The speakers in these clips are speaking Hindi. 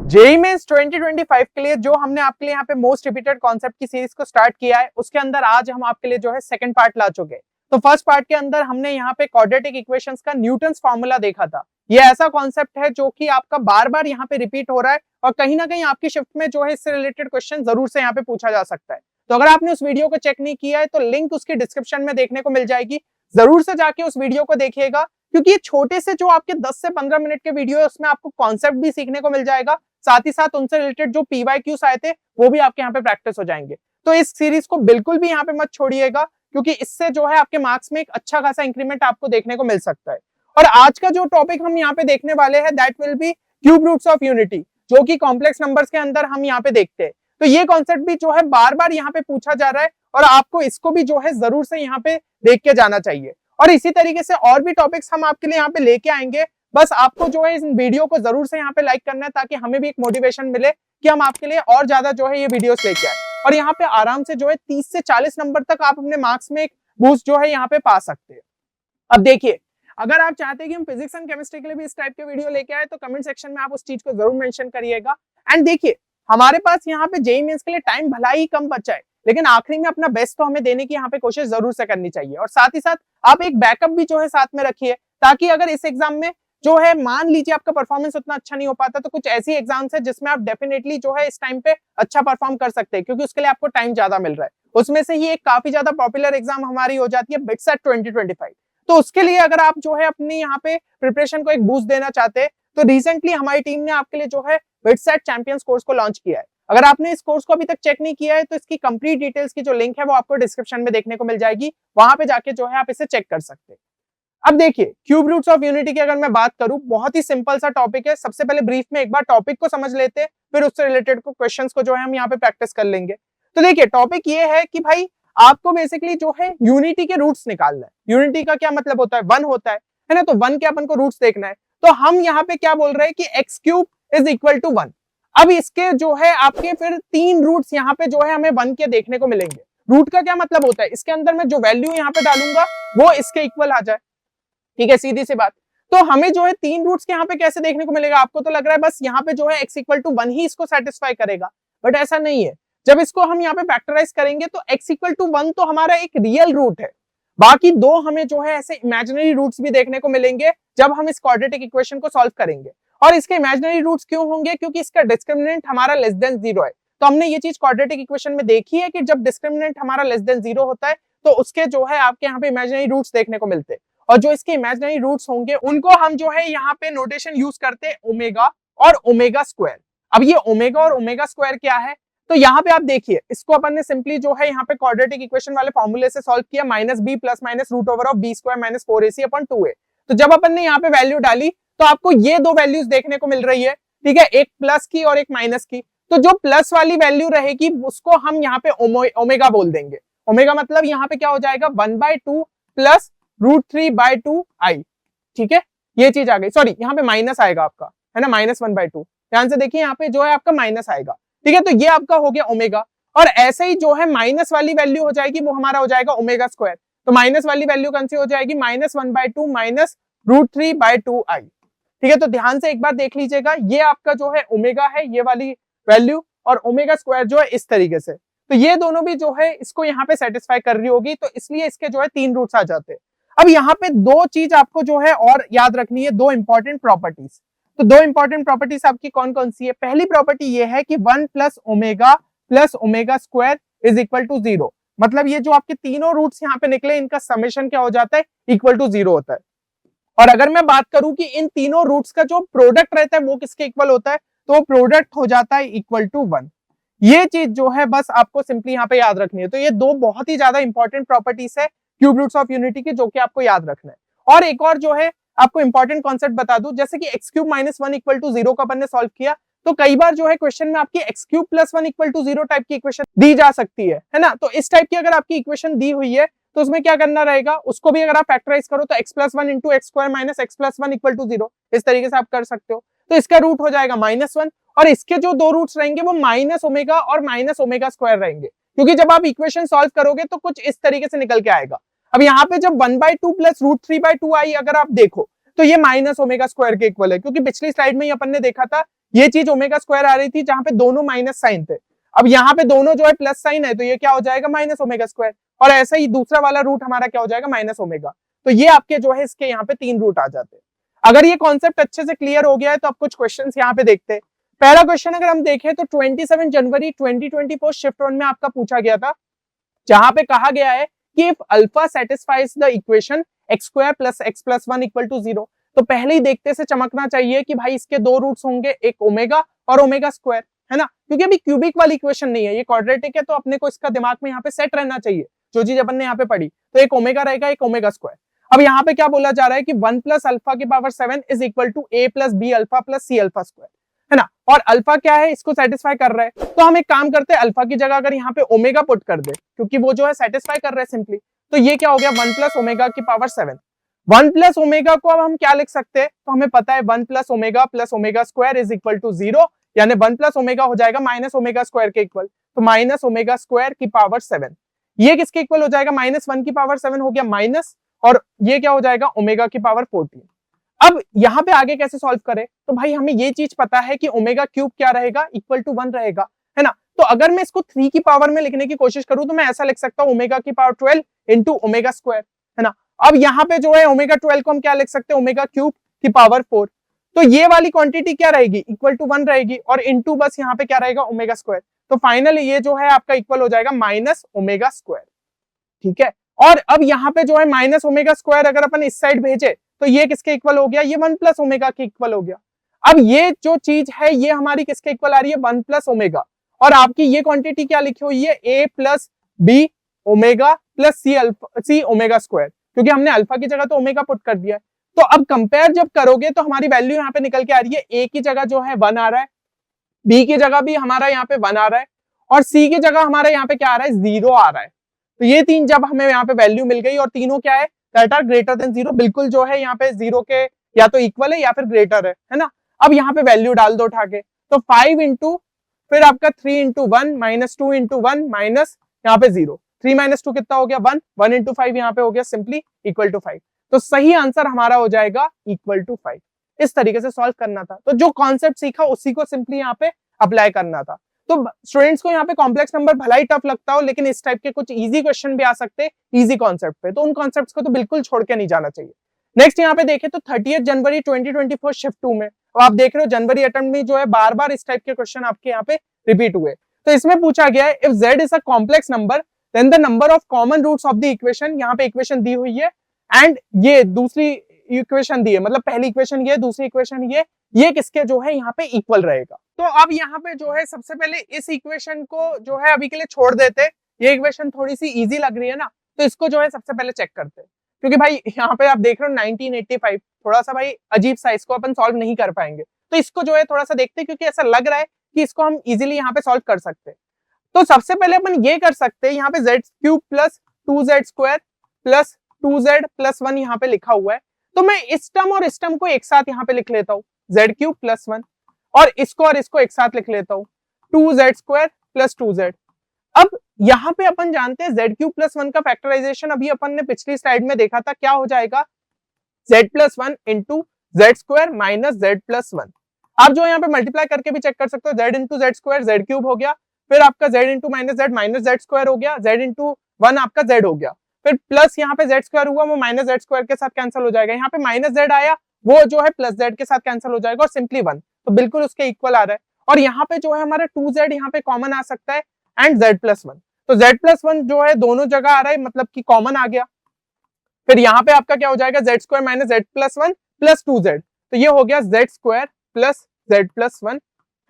जेईई मेंस 2025 के लिए जो हमने आपके लिए यहाँ पे मोस्ट रिपीटेड कॉन्सेप्ट की सीरीज को स्टार्ट किया है, उसके अंदर आज हम आपके लिए जो है सेकंड पार्ट ला चुके हैं। तो फर्स्ट पार्ट के अंदर हमने यहाँ पे क्वाड्रेटिक इक्वेशंस का न्यूटन्स फार्मूला देखा था। ये ऐसा कॉन्सेप्ट है जो कि आपका बार बार यहाँ पे रिपीट हो रहा है और कहीं ना कहीं आपकी शिफ्ट में जो है इससे रिलेटेड क्वेश्चन जरूर से यहाँ पे पूछा जा सकता है। तो अगर आपने उस वीडियो को चेक नहीं किया है तो लिंक उसके डिस्क्रिप्शन में देखने को मिल जाएगी, जरूर से जाके उस वीडियो को देखिएगा, क्योंकि ये छोटे से जो आपके 10 से 15 मिनट के वीडियो है उसमें आपको कॉन्सेप्ट भी सीखने को मिल जाएगा, साथ ही साथ उनसे रिलेटेड जो पीवाईक्यूज आए थे वो भी आपके यहाँ पे प्रैक्टिस हो जाएंगे। तो इस सीरीज को बिल्कुल भी यहाँ पे मत छोड़िएगा, क्योंकि इससे जो है आपके मार्क्स में एक अच्छा खासा इंक्रीमेंट आपको देखने को मिल सकता है। और आज का जो टॉपिक हम यहाँ पे देखने वाले हैं that will be cube roots of unity, जो कि कॉम्प्लेक्स नंबर्स के अंदर हम यहाँ पे देखते हैं। तो ये कॉन्सेप्ट भी जो है बार बार यहाँ पे पूछा जा रहा है और आपको इसको भी जो है जरूर से यहाँ पे देख के जाना चाहिए। और इसी तरीके से और भी टॉपिक्स हम आपके लिए यहाँ पे लेके आएंगे। बस आपको जो है इस वीडियो को जरूर से यहाँ पे लाइक करना है, ताकि हमें भी एक मोटिवेशन मिले कि हम आपके लिए और ज्यादा जो है ये वीडियोस लेके आए और यहाँ पे आराम से जो है 30 से 40 नंबर तक आप अपने मार्क्स में एक बूस्ट जो है यहाँ पे पा सकते हैं। अब देखिए, अगर आप चाहते हैं कि हम फिजिक्स एंड केमिस्ट्री के लिए भी इस टाइप के वीडियो लेके आए तो कमेंट सेक्शन में आप उस चीज को जरूर मेंशन करिएगा। एंड देखिए, हमारे पास यहाँ पे जेईई मेंस के लिए टाइम भला ही कम बचा है, लेकिन आखिरी में अपना बेस्ट तो हमें देने की यहाँ पे कोशिश जरूर से करनी चाहिए। और साथ ही साथ आप एक बैकअप भी जो है साथ में रखिए, ताकि अगर इस एग्जाम में जो है मान लीजिए आपका परफॉर्मेंस उतना अच्छा नहीं हो पाता, तो कुछ ऐसी एग्जाम्स है जिसमें आप डेफिनेटली जो है इस टाइम पे अच्छा परफॉर्म कर सकते हैं, क्योंकि उसके लिए आपको टाइम ज्यादा मिल रहा है। उसमें से ही एक काफी ज्यादा पॉपुलर एग्जाम हमारी हो जाती है बिटसेट 2025। तो उसके लिए अगर आप जो है अपनी यहाँ पे प्रिपरेशन को एक बूस्ट देना चाहते हैं तो रिसेंटली हमारी टीम ने आपके लिए जो है बिटसेट चैंपियंस कोर्स को लॉन्च किया है। अगर आपने इस कोर्स को अभी तक चेक नहीं किया है तो इसकी कंप्लीट डिटेल्स की जो लिंक है वो आपको डिस्क्रिप्शन में देखने को मिल जाएगी, वहां पे जाके जो है आप इसे चेक कर सकते हैं। अब देखिए, क्यूब रूट्स ऑफ यूनिटी की अगर मैं बात करूं, बहुत ही सिंपल सा टॉपिक है। सबसे पहले ब्रीफ में एक बार टॉपिक को समझ लेते हैं, फिर उससे रिलेटेड को क्वेश्चंस को जो है हम यहाँ पे प्रैक्टिस कर लेंगे। तो देखिए, टॉपिक ये है कि भाई आपको बेसिकली जो है यूनिटी के रूट्स निकालना है। यूनिटी का क्या मतलब होता है? वन होता है ना? तो वन के अपन को रूट्स देखना है। तो हम यहाँ पे क्या बोल रहे हैं कि x cube is equal to 1। अब इसके जो है आपके फिर 3 रूट्स यहाँ पे जो है हमें 1 के देखने को मिलेंगे। रूट का क्या मतलब होता है? इसके अंदर मैं जो वैल्यू यहाँ पे डालूंगा वो इसके इक्वल आ जाए। ठीक है, सीधी सी बात। तो हमें जो है 3 रूट्स के यहाँ पे कैसे देखने को मिलेगा? आपको तो लग रहा है बस यहाँ पे जो है x इक्वल टू 1 ही इसको सेटिस्फाई करेगा, बट ऐसा नहीं है। जब इसको हम यहाँ पे फैक्टराइज करेंगे तो x इक्वल टू 1 तो हमारा एक रियल रूट है, बाकी 2 हमें जो है ऐसे इमेजिनरी रूट्स भी देखने को मिलेंगे जब हम इस क्वाड्रेटिक इक्वेशन को सॉल्व करेंगे। और इसके इमेजिनरी रूट्स क्यों होंगे? क्योंकि इसका डिस्क्रिमिनेंट हमारा लेस देन 0 है। तो हमने ये चीज क्वाड्रेटिक इक्वेशन में देखी है कि जब डिस्क्रिमिनेंट हमारा लेस देन 0 होता है तो उसके जो है आपके यहाँ पे इमेजिनरी रूट्स देखने को मिलते हैं। और जो इसके इमेजिनरी रूट्स होंगे उनको हम जो है यहाँ पे नोटेशन यूज करते हैं ओमेगा और ओमेगा स्क्वायर। अब ये ओमेगा और ओमेगा स्क्वायर क्या है? तो यहाँ पे आप देखिए, इसको अपन ने सिंपली जो है यहाँ पे क्वाड्रेटिक इक्वेशन वाले फॉर्मूले से सॉल्व किया, minus b plus minus root over of b square minus 4ac upon 2a। तो जब अपन ने यहाँ पे वैल्यू डाली तो आपको ये 2 वैल्यूज देखने को मिल रही है, ठीक है, एक प्लस की और एक माइनस की। तो जो प्लस वाली वैल्यू रहेगी उसको हम यहाँ पे ओमेगा बोल देंगे। ओमेगा मतलब यहाँ पे क्या हो जाएगा? 1/2 प्लस √3/2i। ठीक है, ये चीज आ गई। सॉरी, यहाँ पे माइनस आएगा आपका, है ना, -1/2। ध्यान से देखिए, यहाँ पे जो है आपका माइनस आएगा। ठीक है, तो ये आपका हो गया ओमेगा। और ऐसे ही जो है माइनस वाली वैल्यू हो जाएगी वो हमारा हो जाएगा ओमेगा स्क्वायर। तो माइनस वाली वैल्यू कौन सी हो जाएगी? -1/2 माइनस √3/2i। ठीक है, तो ध्यान से एक बार देख लीजिएगा, ये आपका जो है ओमेगा है, ये वाली वैल्यू, और ओमेगा स्क्वायर जो है इस तरीके से। तो ये दोनों भी जो है इसको यहाँ पे सेटिस्फाई कर रही होगी, तो इसलिए इसके जो है 3 रूट्स आ जाते हैं। अब यहाँ पे 2 चीज आपको जो है और याद रखनी है, 2 इंपॉर्टेंट प्रॉपर्टीज। तो 2 इंपॉर्टेंट प्रॉपर्टीज आपकी कौन कौन सी है? पहली प्रॉपर्टी ये है कि 1 plus omega square is equal to 0। मतलब ये जो आपके तीनों रूट्स यहाँ पे निकले इनका समेशन क्या हो जाता है? इक्वल टू 0 होता है। और अगर मैं बात करूं कि इन तीनों रूट्स का जो प्रोडक्ट रहता है वो किसके इक्वल होता है, तो प्रोडक्ट हो जाता है इक्वल टू 1। ये चीज जो है बस आपको सिंपली यहाँ पे याद रखनी है। तो ये 2 बहुत ही ज्यादा इंपॉर्टेंट प्रॉपर्टीज है क्यूब रूट्स ऑफ यूनिटी की, जो कि आपको याद रखना है। और एक और जो है आपको इंपॉर्टेंट कॉन्सेप्ट बता दूं, जैसे कि x cube minus 1 equal to 0 का अपन ने सॉल्व किया, तो कई बार जो है क्वेश्चन में आपकी x cube plus 1 equal to 0 type की इक्वेशन दी जा सकती है ना। तो इस टाइप की अगर आपकी इक्वेशन दी हुई है तो उसमें क्या करना रहेगा? उसको भी अगर आप फैक्टराइज करो तो x plus 1 into x square minus x plus 1 equal to 0, इस तरीके से आप कर सकते हो। तो इसका रूट हो जाएगा -1, और इसके जो 2 रूट्स रहेंगे वो माइनस ओमेगा और माइनस ओमेगा स्क्वायर रहेंगे, क्योंकि जब आप इक्वेशन सॉल्व करोगे तो कुछ इस तरीके से निकल के आएगा। अब यहाँ पे जब 1/2 प्लस √3/2i अगर आप देखो तो ये माइनस ओमेगा स्क्वायर के इक्वल है, क्योंकि पिछली स्लाइड में ही अपन ने देखा था ये चीज ओमेगा स्क्वायर आ रही थी जहां पे दोनों माइनस साइन थे। अब यहाँ पे दोनों जो है प्लस साइन है तो ये क्या हो जाएगा माइनस ओमेगा स्क्वायर, और ऐसा ही दूसरा वाला रूट हमारा क्या हो जाएगा माइनस ओमेगा। तो ये आपके जो है इसके यहाँ पे 3 रूट आ जाते हैं। अगर ये कॉन्सेप्ट अच्छे से क्लियर हो गया है तो अब कुछ क्वेश्चंस यहाँ पे देखते हैं। पहला क्वेश्चन अगर हम देखें तो 27 जनवरी 2024 शिफ्ट 1 में आपका पूछा गया था, जहां पे कहा गया है कि if alpha satisfies the equation x square plus x plus 1 equal to 0, तो पहले ही देखते से चमकना चाहिए कि भाई इसके दो रूट्स होंगे, एक ओमेगा और ओमेगा स्क्वायर, है ना, क्योंकि अभी क्यूबिक वाली इक्वेशन नहीं है, ये क्वाड्रेटिक है, तो अपने को इसका दिमाग में यहाँ पे सेट रहना चाहिए जो चीज अपन ने यहाँ पे पढ़ी। तो एक ओमेगा रहेगा, एक ओमेगा स्क्वायर। अब यहाँ पे क्या बोला जा रहा है कि 1 प्लस अल्फा की power 7 is equal to a plus b alpha plus c alpha square, है ना, और अल्फा क्या है इसको सेटिस्फाई कर रहा है। तो हम एक काम करते हैं, अल्फा की जगह अगर यहाँ पे ओमेगा पुट कर दे, क्योंकि वो जो है सेटिस्फाई कर रहा है सिंपली, तो ये क्या हो गया 1 प्लस ओमेगा की पावर 7। 1 प्लस ओमेगा को अब हम क्या लिख सकते हैं, तो हमें पता है 1 plus omega square is equal to 0, यानी 1 प्लस ओमेगा हो जाएगा माइनस ओमेगा स्क्वायर के इक्वल, तो माइनस ओमेगा स्क्वायर की पावर 7। ये किसके इक्वल हो जाएगा, -1 की पावर 7 हो गया माइनस, और ये क्या हो जाएगा ओमेगा की पावर 14। अब यहाँ पे आगे कैसे सॉल्व करें, तो भाई हमें ये चीज पता है कि ओमेगा क्यूब क्या रहेगा, इक्वल टू 1 रहेगा, है ना। तो अगर मैं इसको 3 की पावर में लिखने की कोशिश करूं तो मैं ऐसा लिख सकता हूं ओमेगा की पावर 12 इंटू ओमेगा स्क्वायर, है ना। अब यहाँ पे जो है ओमेगा 12 को हम क्या लिख सकते हैं, ओमेगा क्यूब की पावर 4। तो ये वाली क्वांटिटी क्या रहेगी, इक्वल टू 1 रहेगी, और इंटू बस यहाँ पे क्या रहेगा ओमेगा स्क्वायर। तो फाइनली ये जो है आपका इक्वल हो जाएगा माइनस ओमेगा स्क्वायर, ठीक है। और अब यहाँ पे जो है माइनस ओमेगा स्क्वायर अगर अपन इस साइड भेजे तो ये किसके इक्वल हो गया, ये 1 प्लस ओमेगा के इक्वल हो गया। अब ये जो चीज है ये हमारी किसके इक्वल आ रही है, 1 प्लस ओमेगा, और आपकी ये क्वांटिटी क्या लिखी हुई है, a plus b omega plus c omega square, क्योंकि हमने अल्फा की जगह तो ओमेगा पुट कर दिया है। तो अब कंपेयर जब करोगे तो हमारी वैल्यू यहाँ पे निकल के आ रही है, a की जगह जो है 1 आ रहा है, b की जगह भी हमारा यहाँ पे 1 आ रहा है, और c की जगह हमारे यहाँ पे क्या आ रहा है, 0 आ रहा है। तो ये तीन जब हमें यहाँ पे वैल्यू मिल गई और तीनों क्या है, दैट आर ग्रेटर देन 0, बिल्कुल जो है यहाँ पे 0 के या तो इक्वल है या फिर ग्रेटर है ना। अब यहाँ पे वैल्यू डाल दो उठा के, तो 5 इंटू फिर आपका 3 इंटू 1 माइनस 2 इंटू 1 माइनस यहाँ पे 0, 3 माइनस 2 कितना हो गया 1, 1 इंटू 5 यहाँ पे हो गया सिंपली इक्वल टू 5। तो सही आंसर हमारा हो जाएगा इक्वल टू 5। इस तरीके से सॉल्व करना था, तो जो कॉन्सेप्ट सीखा उसी को सिंपली यहाँ पे अप्लाई करना था। तो स्टूडेंट्स को यहाँ पे कॉम्प्लेक्स नंबर भला ही टफ लगता हो, लेकिन इस टाइप के कुछ इजी क्वेश्चन भी आ सकते हैं इजी कॉन्सेप्ट पे, तो उन कॉन्सेप्ट्स को तो बिल्कुल छोड़ के नहीं जाना चाहिए। नेक्स्ट यहाँ पे देखें तो 30 जनवरी 2024 शिफ्ट 2 में, अब आप देख रहे हो जनवरी अटेम्प्ट में जो है बार बार इस टाइप के क्वेश्चन आपके यहाँ पे रिपीट हुए। तो इसमें पूछा गया है if z is a complex number then the number of common roots of the equation, यहाँ पे इक्वेशन दी हुई है, एंड ये दूसरी इक्वेशन दी है, मतलब पहली इक्वेशन ये, दूसरी इक्वेशन ये किसके जो है यहाँ पे इक्वल रहेगा। तो अब यहाँ पे जो है सबसे पहले इस इक्वेशन को जो है अभी के लिए छोड़ देते, ये इक्वेशन थोड़ी सी इजी लग रही है ना, तो इसको जो है सबसे पहले चेक करते हैं, क्योंकि भाई यहाँ पे आप देख रहे हो 1985 थोड़ा सा भाई अजीब सा, इसको अपन सॉल्व नहीं कर पाएंगे, तो इसको जो है थोड़ा सा देखते हैं, क्योंकि ऐसा लग रहा है कि इसको हम इजिली यहाँ पे सॉल्व कर सकते हैं। तो सबसे पहले अपन ये कर सकते हैं, यहाँ पे z cube plus 2z square plus 2z plus 1 यहाँ पे लिखा हुआ है, तो मैं इस टर्म और इस टर्म को एक साथ यहाँ पे लिख लेता हूँ, z क्यूब प्लस 1, और इसको एक साथ लिख लेता हूँ 2z स्क्वायर प्लस 2z। अब यहाँ पे अपन जानते हैं z क्यूब प्लस 1 का फैक्टराइजेशन अभी अपन ने पिछली स्लाइड में देखा था, क्या हो जाएगा z plus 1 into Z square minus Z plus 1। आप जो यहाँ पे मल्टीप्लाई करके भी चेक कर सकते हो, z into Z square Z cube हो गया, फिर आपका z into minus Z square हो गया, z इंटू 1 आपका z हो गया, फिर प्लस यहाँ पे जेड स्क्वायर हुआ, वो माइनस जेड स्क्वायर के साथ कैंसिल हो जाएगा, यहाँ पे माइनस जेड आया वो जो है प्लस जेड के साथ कैंसिल हो जाएगा, और सिंपली 1, तो बिल्कुल उसके इक्वल आ रहा है। और यहाँ पे जो है हमारा 2z यहाँ पे कॉमन आ सकता है एंड z प्लस 1, तो z प्लस 1 जो है दोनों जगह आ रहा है, मतलब कि कॉमन आ गया। फिर यहाँ पे आपका क्या हो जाएगा z square minus Z plus 1 plus 2z, तो ये हो गया z square plus Z plus 1,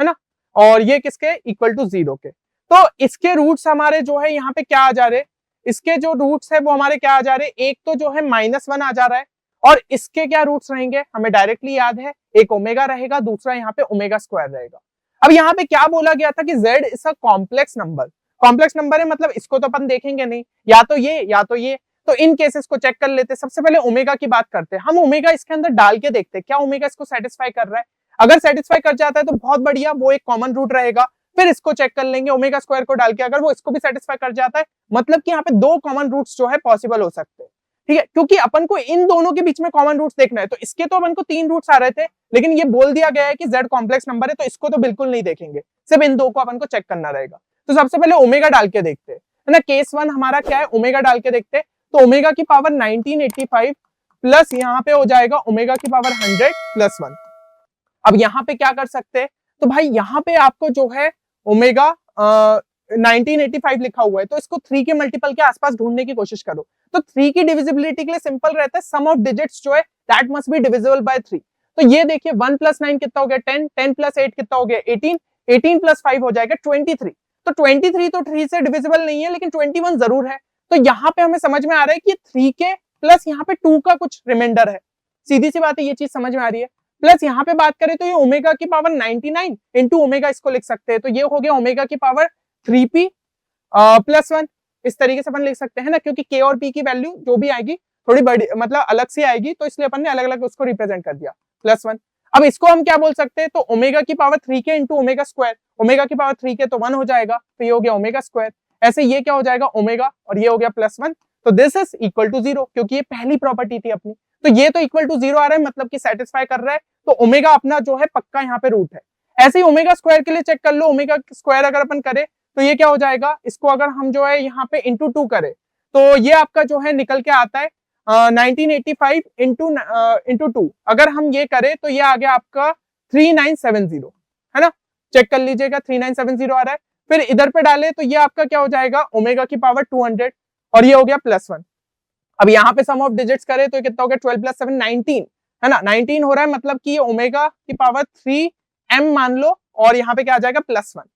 है ना, और ये किसके इक्वल टू 0 के। तो इसके रूट्स हमारे जो है यहाँ पे क्या आ जा रहे, इसके जो रूट्स है वो हमारे क्या आ जा रहे, एक तो जो है -1 आ जा रहा है, और इसके क्या रूट्स रहेंगे हमें डायरेक्टली याद है, एक ओमेगा रहेगा, दूसरा यहाँ पे ओमेगा स्क्वायर रहेगा। अब यहाँ पे क्या बोला गया था कि z is a complex number, complex number है मतलब इसको तो अपन देखेंगे नहीं, या तो ये या तो ये, तो इन केसेस को चेक कर लेते। सबसे पहले ओमेगा की बात करते हैं, हम ओमेगा इसके अंदर डाल के देखते हैं क्या ओमेगा इसको सेटिस्फाई कर रहा है, अगर सेटिस्फाई कर जाता है तो बहुत बढ़िया, वो एक कॉमन रूट रहेगा। फिर इसको चेक कर लेंगे ओमेगा स्क्वायर को डाल के, अगर वो इसको भी सेटिस्फाई कर जाता है मतलब कि यहाँ पे 2 कॉमन रूट्स जो है पॉसिबल हो सकते हैं। ठीक है, क्योंकि अपन को इन दोनों के बीच में कॉमन रूट्स देखना है। तो इसके तो अपन को 3 रूट्स आ रहे थे, लेकिन ये बोल दिया गया है कि z कॉम्प्लेक्स नंबर है, तो इसको तो बिल्कुल नहीं देखेंगे, सिर्फ इन दो को अपन को चेक करना रहेगा। तो सबसे पहले ओमेगा डाल के देखते हैं, है ना। केस 1 हमारा क्या है, ओमेगा डाल के देखते हैं। तो ओमेगा की पावर 1985 प्लस यहाँ पे हो जाएगा ओमेगा की पावर 100 प्लस 1। अब यहाँ पे क्या कर सकते हैं, तो भाई यहाँ पे आपको जो है ओमेगा 1985 लिखा हुआ है, तो इसको 3 के मल्टीपल के आसपास ढूंढने की कोशिश करो। तो 3 की डिविजिबिलिटी के लिए सिंपल रहता है, सम ऑफ डिजिट्स जो है that must be divisible by 3। तो ये देखिए 1 प्लस 9 कितना हो गया 10, 10 प्लस 8 कितना हो गया 18, 18 प्लस 5 हो जाएगा 23। तो 23 तो 3 से डिविजिबल नहीं है, लेकिन 21 जरूर है। तो यहाँ पे हमें समझ में आ रहा है कि 3 के प्लस यहाँ पे 2 का कुछ रिमाइंडर है। सीधी सी बात है, ये चीज समझ में आ रही है। प्लस यहाँ पे बात करें तो ये ओमेगा की पावर 99 इंटू ओमेगा इसको लिख सकते हैं, तो ये हो गया ओमेगा की पावर 3p प्लस 1। इस तरीके से अपन लिख सकते हैं ना, क्योंकि k और p की वैल्यू जो भी आएगी थोड़ी बड़ी मतलब अलग से आएगी, तो इसलिए अपन ने अलग अलग उसको रिप्रेजेंट कर दिया प्लस 1। अब इसको हम क्या बोल सकते हैं, तो ओमेगा की power 3k into omega square, omega की पावर 3k तो 1 हो जाएगा, तो ये हो गया ओमेगा स्क्वायर। ऐसे ये क्या हो जाएगा ओमेगा, और ये हो गया प्लस 1। तो दिस इज इक्वल टू 0, क्योंकि ये पहली प्रॉपर्टी थी अपनी। तो ये तो इक्वल टू 0 आ रहा है, मतलब कि सेटिस्फाई कर रहा है। तो ओमेगा अपना जो है पक्का यहाँ पे रूट है। ऐसे ही ओमेगा स्क्वायर के लिए चेक कर लो, ओमेगा स्क्वायर अगर अपन करें तो ये क्या हो जाएगा, इसको अगर हम जो है यहाँ पे इंटू 2 करें तो ये आपका जो है निकल के आता है 1985 इंटू 2। अगर हम ये करें तो ये आ गया आपका 3970, है ना। चेक कर लीजिएगा 3970 आ रहा है। फिर इधर पे डाले तो ये आपका क्या हो जाएगा ओमेगा की पावर 200, और ये हो गया प्लस 1। अब यहाँ पे सम ऑफ डिजिट्स करें तो कितना हो गया 12 प्लस 7 19, है ना। 19 हो रहा है, मतलब कि ये ओमेगा की पावर 3m मान लो, और यहाँ पे क्या आ जाएगा प्लस 1,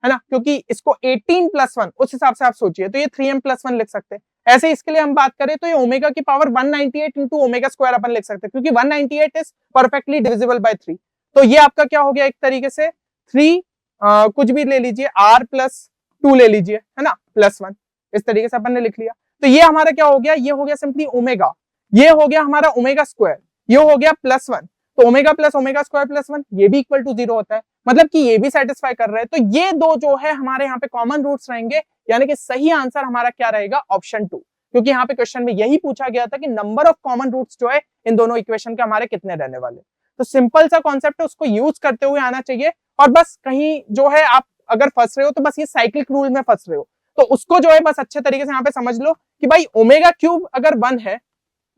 है ना, क्योंकि इसको 18 प्लस 1 उस हिसाब से आप सोचिए, तो ये 3m प्लस 1 लिख सकते हैं। ऐसे इसके लिए हम बात करें तो ये ओमेगा की power 198 into omega square upon लिख सकते हैं, क्योंकि 198 इज परफेक्टली डिविजिबल बाय 3। तो ये आपका क्या हो गया, एक तरीके से 3 कुछ भी ले लीजिए r प्लस 2 ले लीजिए, है ना, प्लस 1। इस तरीके से अपन ने लिख लिया। तो ये हमारा क्या हो गया, ये हो गया सिंपली ओमेगा, ये हो गया हमारा ओमेगा स्क्वायर, ये हो गया प्लस 1। तो omega plus omega square plus 1 ये भी इक्वल टू 0 होता है, मतलब कि ये भी सेटिस्फाई कर रहा है। तो ये दो जो है हमारे यहाँ पे कॉमन रूट्स रहेंगे, यानी कि सही आंसर हमारा क्या रहेगा, ऑप्शन 2। क्योंकि यहाँ पे क्वेश्चन में यही पूछा गया था कि नंबर ऑफ कॉमन रूट्स जो है इन दोनों इक्वेशन के हमारे कितने रहने वाले। तो सिंपल सा कॉन्सेप्ट है, उसको यूज करते हुए आना चाहिए। और बस कहीं जो है आप अगर फंस रहे हो तो बस ये साइक्लिक रूल में फंस रहे हो, तो उसको जो है बस अच्छे तरीके से यहाँ पे समझ लो कि भाई ओमेगा क्यूब अगर 1 है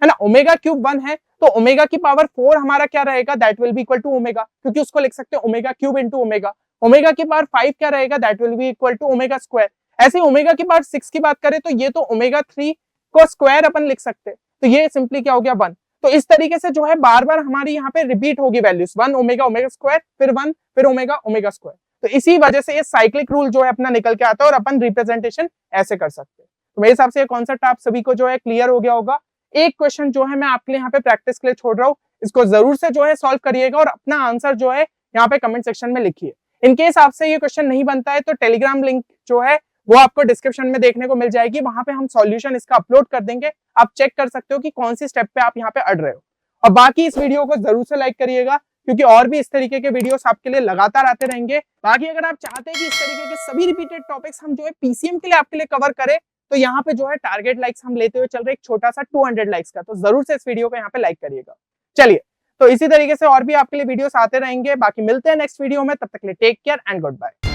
ना, ओमेगा क्यूब 1 है तो ओमेगा की पावर 4 हमारा क्या रहेगा, that will be equal to omega, क्योंकि उसको लिख सकते हैं omega cube into omega. Omega की पावर 5 क्या रहेगा, that will be equal to omega square. ऐसे ओमेगा की पावर 6 की बात करें तो ये तो ओमेगा 3 को स्क्वायर अपन लिख सकते हैं, तो ये सिंपली क्या हो गया 1। तो इस तरीके से जो है बार बार हमारी यहाँ पे रिपीट होगी वैल्यूज, 1 ओमेगा ओमेगा स्क्वायर, फिर 1 फिर ओमेगा ओमेगा स्क्वायर। तो इसी वजह से ये साइक्लिक रूल जो है अपना निकल के आता है, और अपन रिप्रेजेंटेशन ऐसे कर सकते हैं। तो मेरे हिसाब से ये कॉन्सेप्ट आप सभी को जो है क्लियर हो गया होगा। एक क्वेश्चन जो है मैं आपके लिए यहाँ पे प्रैक्टिस के लिए छोड़ रहा हूँ, इसको जरूर से जो है सॉल्व करिएगा और अपना आंसर जो है यहाँ पे कमेंट सेक्शन में लिखिए। इनकेस आपसे ये क्वेश्चन नहीं बनता है तो टेलीग्राम लिंक जो है वो आपको डिस्क्रिप्शन में देखने को मिल जाएगी, वहां पे हम सॉल्यूशन इसका अपलोड कर देंगे। आप चेक कर सकते हो कि कौन सी स्टेप पे आप यहाँ पे अड़ रहे हो। और बाकी इस वीडियो को जरूर से लाइक करिएगा, क्योंकि और भी इस तरीके के वीडियोस आपके लिए लगातार आते रहेंगे। बाकी अगर आप चाहते हैं कि इस तरीके के सभी रिपीटेड टॉपिक्स हम जो है पीसीएम के लिए आपके लिए कवर करें, तो यहाँ पे जो है टारगेट लाइक्स हम लेते हुए चल रहे एक छोटा सा 200 लाइक्स का, तो जरूर से इस वीडियो को यहाँ पे लाइक करिएगा। चलिए, तो इसी तरीके से और भी आपके लिए वीडियोस आते रहेंगे। बाकी मिलते हैं नेक्स्ट वीडियो में, तब तक के लिए take care and good bye.